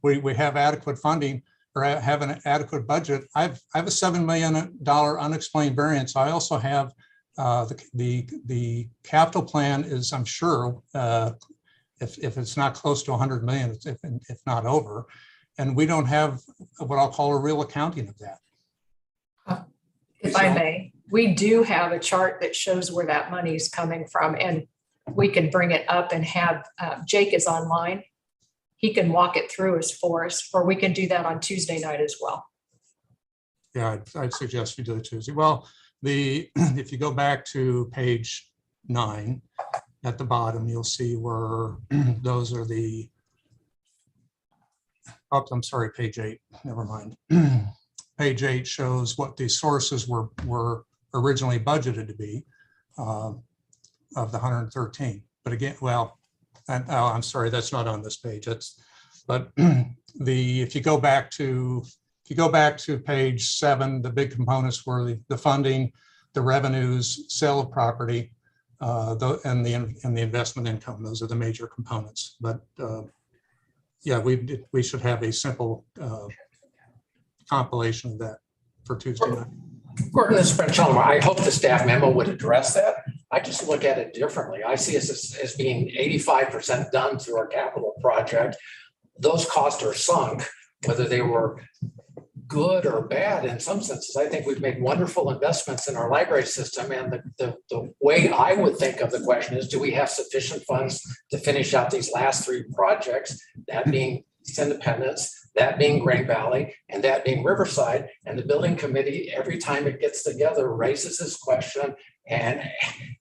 [SPEAKER 2] we have adequate funding or have an adequate budget. I have a $7 million unexplained variance. I also have the capital plan is, I'm sure, if it's not close to 100 million, if not over, and we don't have what I'll call a real accounting of that.
[SPEAKER 4] If I may, we do have a chart that shows where that money is coming from, and we can bring it up and have, Jake is online. He can walk it through us for us, or we can do that on Tuesday night as well.
[SPEAKER 2] Yeah, I'd suggest you do it Tuesday. Well, if you go back to page 9 at the bottom, you'll see where those are the, oh, I'm sorry, page 8, never mind. Page 8 shows what the sources were originally budgeted to be of the 113. But again, well, and oh, I'm sorry, that's not on this page. But if you go back to page 7, the big components were the funding, the revenues, sale of property, and the investment income. Those are the major components. But yeah, we should have a simple compilation of that for Tuesday night.
[SPEAKER 7] Gordon, this is Brent Chalmer. I hope the staff memo would address that. I just look at it differently. I see us as being 85% done through our capital project. Those costs are sunk, whether they were good or bad in some senses. I think we've made wonderful investments in our library system. And the way I would think of the question is, do we have sufficient funds to finish out these last three projects, that being Independence, that being Green Valley, and that being Riverside? And the building committee, every time it gets together, raises this question, and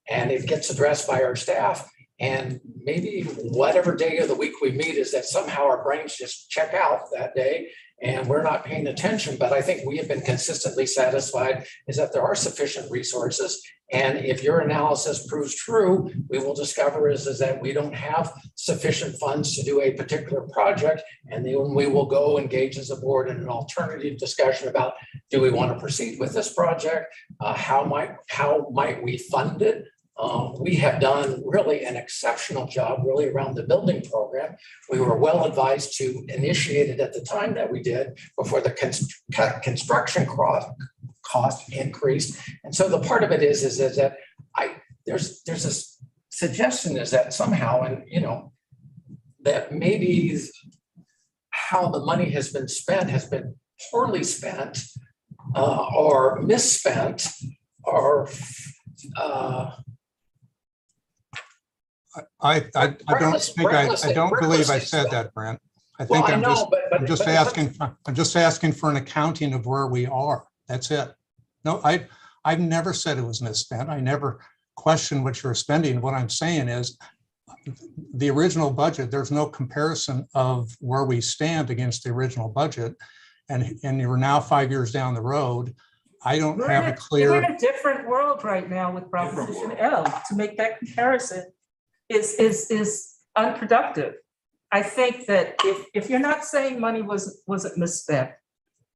[SPEAKER 7] it gets addressed by our staff. And maybe whatever day of the week we meet is that somehow our brains just check out that day and we're not paying attention. But I think we have been consistently satisfied is that there are sufficient resources. And if your analysis proves true, we will discover is that we don't have sufficient funds to do a particular project. And then we will go engage as a board in an alternative discussion about, do we want to proceed with this project? How might we fund it? We have done really an exceptional job really around the building program. We were well advised to initiate it at the time that we did before the construction cost increased. And so the part of it is that there's this suggestion is that somehow, and that maybe how the money has been spent has been poorly spent or misspent or
[SPEAKER 2] I don't believe I said that, Brent. I think I'm just asking for an accounting of where we are. That's it. No, I've never said it was misspent. I never questioned what you're spending. What I'm saying is the original budget, there's no comparison of where we stand against the original budget. And you're now 5 years down the road. I don't have a clear.
[SPEAKER 1] We're in a different world right now with Proposition L. To make that comparison is unproductive. I think that if you're not saying money wasn't misspent,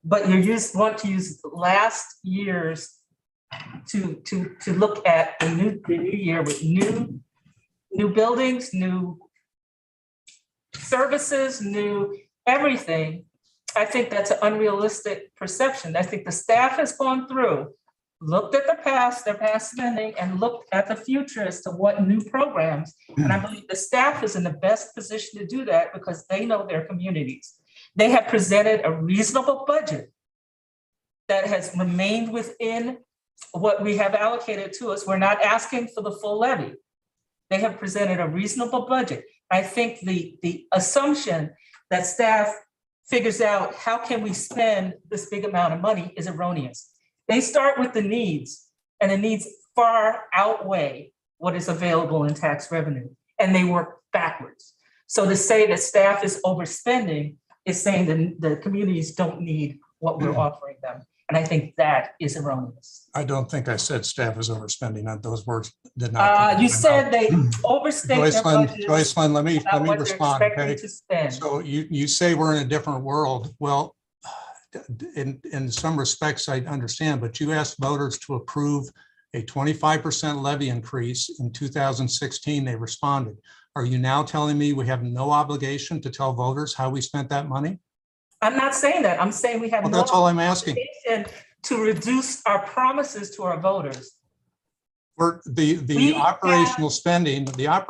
[SPEAKER 1] but you want to use last year's to look at the new year with new buildings, new services, new everything, I think that's an unrealistic perception. I think the staff has gone through, looked at their past spending, and looked at the future as to what new programs. And I believe the staff is in the best position to do that because they know their communities. They have presented a reasonable budget that has remained within what we have allocated to us. We're not asking for the full levy. They have presented a reasonable budget. I think the assumption that staff figures out how can we spend this big amount of money is erroneous. They start with the needs, and the needs far outweigh what is available in tax revenue, and they work backwards. So to say that staff is overspending is saying that the communities don't need what we're offering them. And I think that is erroneous.
[SPEAKER 2] I don't think I said staff is overspending. Those words did not.
[SPEAKER 1] You said they overspent their budgets.
[SPEAKER 2] Joycelyn, let me respond. Okay?
[SPEAKER 1] To spend.
[SPEAKER 2] So you say we're in a different world. Well, in some respects, I understand, but you asked voters to approve a 25% levy increase in 2016. They responded. Are you now telling me we have no obligation to tell voters how we spent that money?
[SPEAKER 1] I'm not saying that. I'm saying we have no
[SPEAKER 2] that's all I'm asking.
[SPEAKER 1] To reduce our promises to our voters.
[SPEAKER 2] For the operational spending,
[SPEAKER 1] I'm not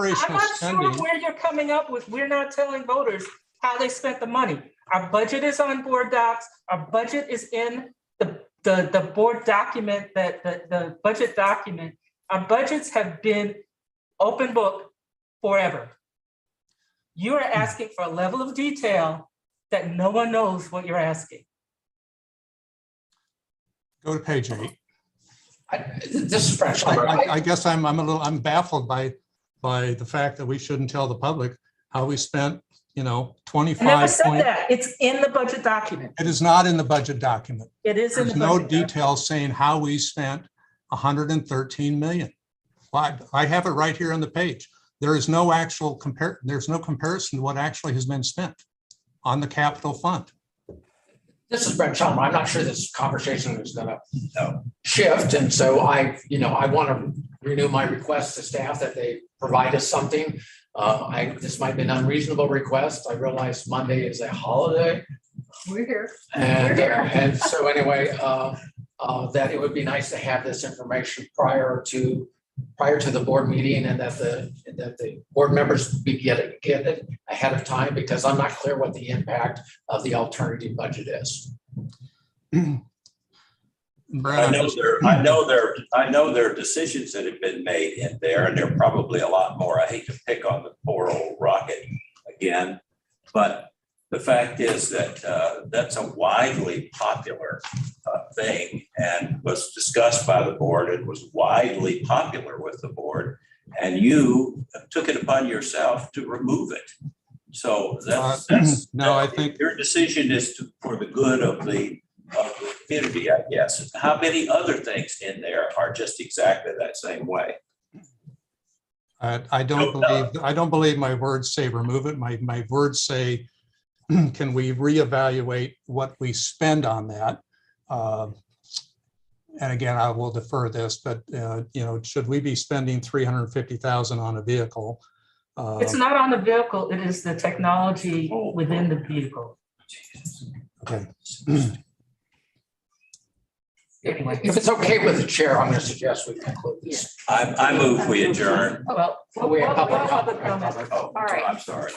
[SPEAKER 1] sure where you're coming up with. We're not telling voters how they spent the money. Our budget is on board docs. Our budget is in the board document, the budget document. Our budgets have been open book forever. You are asking for a level of detail that no one knows what you're asking.
[SPEAKER 2] Go to page 8.
[SPEAKER 7] This is fresh.
[SPEAKER 2] I guess I'm baffled by the fact that we shouldn't tell the public how we spent, 25.
[SPEAKER 1] I never said that. It's in the budget document.
[SPEAKER 2] It is not in the budget document.
[SPEAKER 1] It is in the budget
[SPEAKER 2] There's no details saying how we spent 113 million. Well, I have it right here on the page. There is no actual there's no comparison to what actually has been spent on the capital fund.
[SPEAKER 7] This is Brent Chalmer. I'm not sure this conversation is going to shift. And so I want to renew my request to staff that they provide us something. This might be an unreasonable request. I realize Monday is a holiday.
[SPEAKER 4] We're here.
[SPEAKER 7] And so anyway, that it would be nice to have this information prior to the board meeting, and that the board members get it ahead of time, because I'm not clear what the impact of the alternative budget is.
[SPEAKER 11] I know there are decisions that have been made in there, and there are probably a lot more. I hate to pick on the poor old rocket again, but the fact is that that's a widely popular thing, and was discussed by the board and was widely popular with the board, and you took it upon yourself to remove it. So that's
[SPEAKER 2] no, I think
[SPEAKER 11] your decision is for the good of the community, I guess. How many other things in there are just exactly that same way?
[SPEAKER 2] I don't believe my words say remove it. My words say, can we reevaluate what we spend on that? And again, I will defer this, but should we be spending $350,000 on a vehicle?
[SPEAKER 1] It's not on the vehicle, it is the technology within the vehicle.
[SPEAKER 2] Okay.
[SPEAKER 1] Anyway.
[SPEAKER 7] If it's okay with the chair, I'm going to suggest we conclude this.
[SPEAKER 11] I move we adjourn.
[SPEAKER 7] Well, we have public comment.
[SPEAKER 11] Oh,
[SPEAKER 4] All right.
[SPEAKER 11] I'm sorry.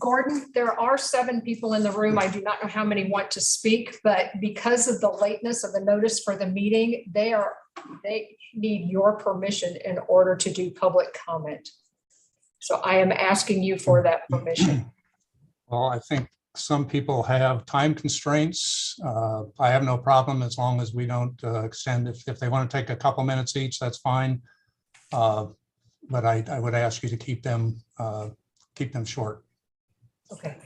[SPEAKER 4] Gordon, there are 7 people in the room. I do not know how many want to speak, but because of the lateness of the notice for the meeting, they need your permission in order to do public comment. So I am asking you for that permission.
[SPEAKER 2] Well, I think some people have time constraints. I have no problem as long as we don't extend. If they want to take a couple minutes each, that's fine. But I would ask you to keep them short.
[SPEAKER 4] Okay.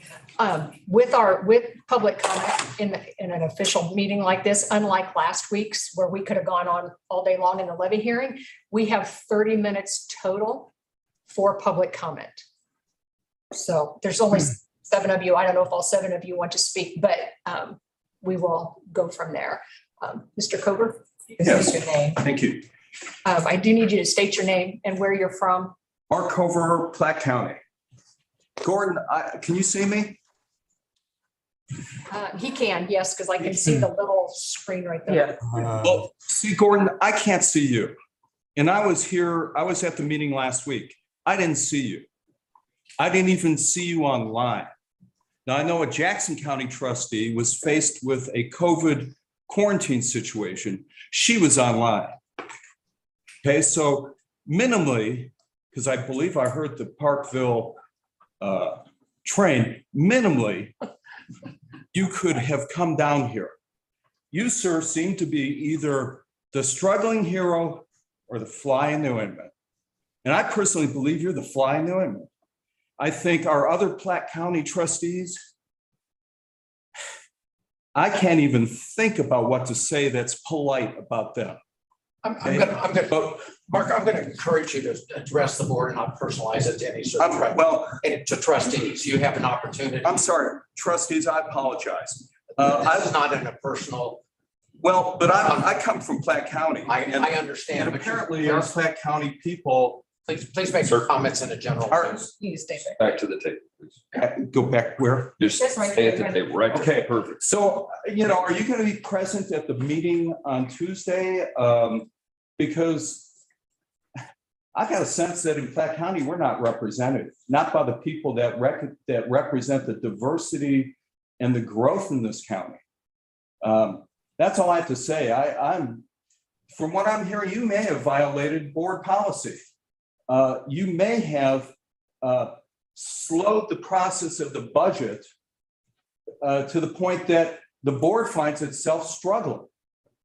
[SPEAKER 4] With public comment in an official meeting like this, unlike last week's where we could have gone on all day long in the levy hearing, we have 30 minutes total for public comment. So there's only 7 of you. I don't know if all 7 of you want to speak, but we will go from there. Mr. Cover?
[SPEAKER 12] Yes,
[SPEAKER 4] your name.
[SPEAKER 12] thank you.
[SPEAKER 4] I do need you to state your name and where you're from.
[SPEAKER 12] Mark Cover, Platte County. Gordon, can you see me?
[SPEAKER 4] He can, yes, because I can see the little screen right there.
[SPEAKER 12] Well, see, Gordon, I can't see you. And I was at the meeting last week. I didn't see you. I didn't even see you online. Now, I know a Jackson County trustee was faced with a COVID quarantine situation. She was online. Okay, so minimally, because I believe I heard the Parkville train, minimally, you could have come down here. You, sir, seem to be either the struggling hero or the fly in the ointment. And I personally believe you're the fly in the ointment. I think our other Platte County trustees, I can't even think about what to say that's polite about them.
[SPEAKER 7] Mark, I'm going to encourage you to address the board and not personalize it to any sort of to trustees. You have an opportunity.
[SPEAKER 12] I'm sorry, trustees, I apologize.
[SPEAKER 7] This is not in a personal.
[SPEAKER 12] Well, but I come from Platte County.
[SPEAKER 7] I understand.
[SPEAKER 12] And apparently our Platte County people.
[SPEAKER 7] Please make your comments in a general.
[SPEAKER 4] You can stay
[SPEAKER 6] Back to the table, please.
[SPEAKER 12] Go back where?
[SPEAKER 6] Just
[SPEAKER 4] That's right
[SPEAKER 6] stay at
[SPEAKER 4] there.
[SPEAKER 6] the table, right?
[SPEAKER 12] Okay,
[SPEAKER 6] Perfect.
[SPEAKER 12] So, are you going to be present at the meeting on Tuesday? Because I got a sense that in Platte County, we're not represented, not by the people that represent the diversity and the growth in this county. That's all I have to say. From what I'm hearing, you may have violated board policy. You may have slowed the process of the budget to the point that the board finds itself struggling.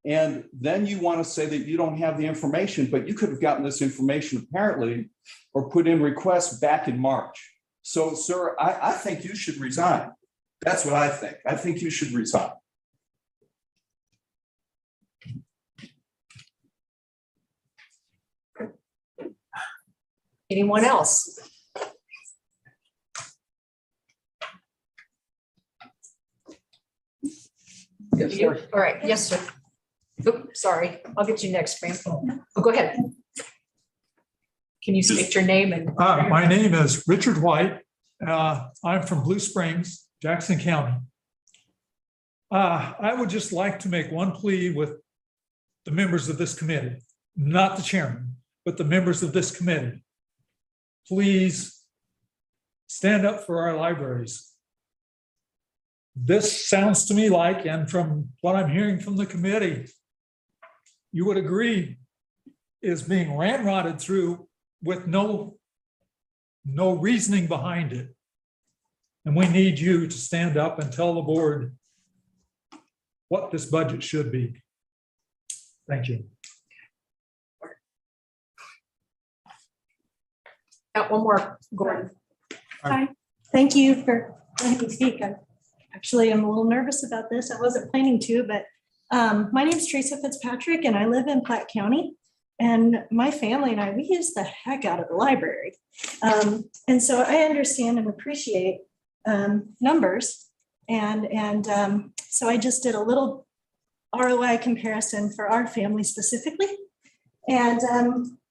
[SPEAKER 12] And then you want to say that you don't have the information, but you could have gotten this information apparently or put in requests back in March. So, sir, I think you should resign. That's what I think. I think you should resign.
[SPEAKER 4] Anyone else? All right, yes, sir. Oops, sorry, I'll get you next, ma'am. Oh, go ahead. Can you state your name and?
[SPEAKER 13] My name is Richard White. I'm from Blue Springs, Jackson County. I would just like to make one plea with the members of this committee, not the chairman, but the members of this committee. Please stand up for our libraries. This sounds to me like, and from what I'm hearing from the committee, you would agree, is being ramrodded through with no reasoning behind it. And we need you to stand up and tell the board what this budget should be. Thank you.
[SPEAKER 4] Got one more, Gordon.
[SPEAKER 14] Hi, thank you for letting me speak. I'm a little nervous about this. I wasn't planning to, but my name is Teresa Fitzpatrick and I live in Platte County. And my family and I, we use the heck out of the library. And so I understand and appreciate numbers. And so I just did a little ROI comparison for our family specifically. And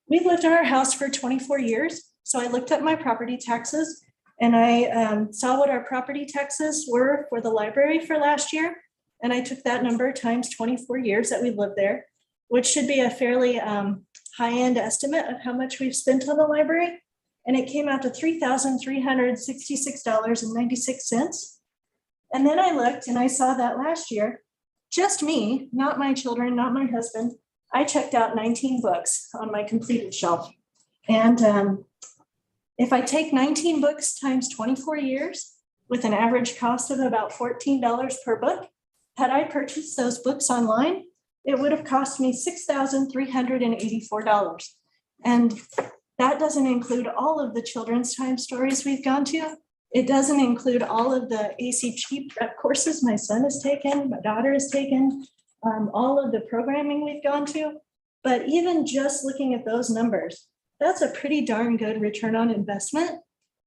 [SPEAKER 14] we've lived in our house for 24 years. So I looked up my property taxes and I saw what our property taxes were for the library for last year. And I took that number times 24 years that we've lived there, which should be a fairly high-end estimate of how much we've spent on the library. And it came out to $3,366.96. And then I looked and I saw that last year, just me, not my children, not my husband, I checked out 19 books on my completed shelf. And if I take 19 books times 24 years with an average cost of about $14 per book, had I purchased those books online, it would have cost me $6,384. And that doesn't include all of the children's time stories we've gone to. It doesn't include all of the ACT prep courses my son has taken, my daughter has taken, all of the programming we've gone to. But even just looking at those numbers, that's a pretty darn good return on investment.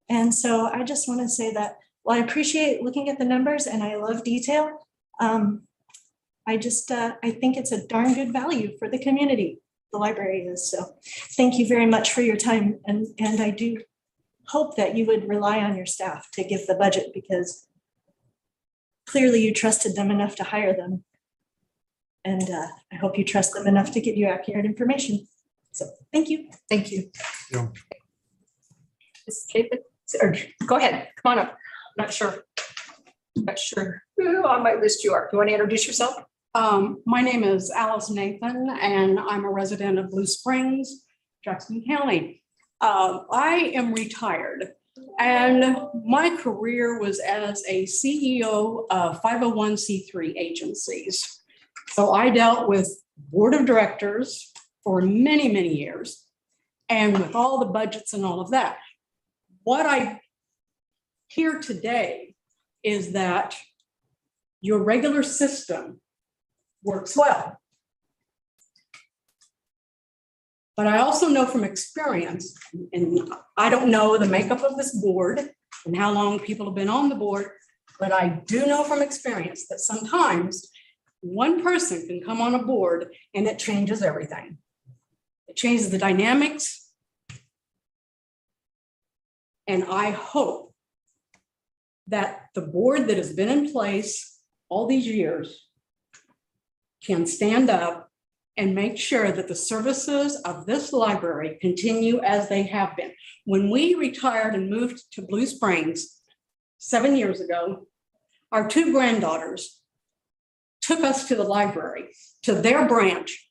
[SPEAKER 14] And so I just want to say that while I appreciate looking at the numbers and I love detail, I think it's a darn good value for the community, the library is. So thank you very much for your time. And I do hope that you would rely on your staff to give the budget because clearly you trusted them enough to hire them. And I hope you trust them enough to give you accurate information. So thank you.
[SPEAKER 4] Thank you.
[SPEAKER 2] Yeah.
[SPEAKER 4] Ms. Chapin, or go ahead, come on up. Not sure who on my list you are. You want to introduce yourself?
[SPEAKER 15] My name is Alice Nathan, and I'm a resident of Blue Springs, Jackson County. I am retired, and my career was as a CEO of 501c3 agencies. So I dealt with board of directors for many, many years, and with all the budgets and all of that. What I hear today is that your regular system works well. But I also know from experience, and I don't know the makeup of this board and how long people have been on the board, but I do know from experience that sometimes one person can come on a board and it changes everything. It changes the dynamics. And I hope that the board that has been in place all these years can stand up and make sure that the services of this library continue as they have been. When we retired and moved to Blue Springs 7 years ago, our two granddaughters took us to the library, to their branch.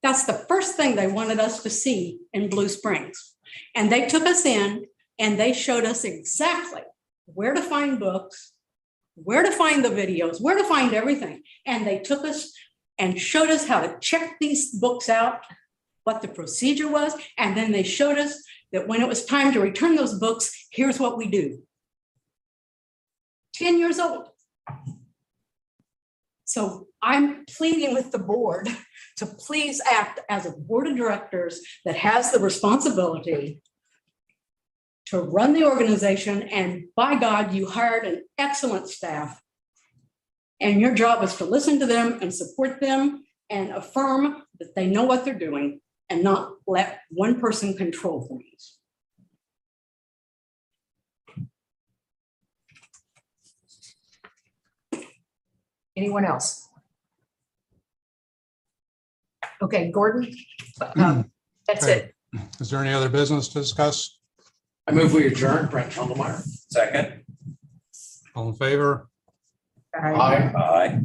[SPEAKER 15] That's the first thing they wanted us to see in Blue Springs. And they took us in and they showed us exactly where to find books, where to find the videos, where to find everything. And they took us and showed us how to check these books out, what the procedure was. And then they showed us that when it was time to return those books, here's what we do. 10 years old. So I'm pleading with the board to please act as a board of directors that has the responsibility to run the organization. And by God, you hired an excellent staff. And your job is to listen to them and support them and affirm that they know what they're doing and not let one person control things.
[SPEAKER 4] Anyone else? Okay, Gordon, that's it.
[SPEAKER 2] Is there any other business to discuss?
[SPEAKER 7] I move we adjourn. Brent Chandlemeyer.
[SPEAKER 11] Second.
[SPEAKER 2] All in favor?
[SPEAKER 7] Aye.
[SPEAKER 11] Aye.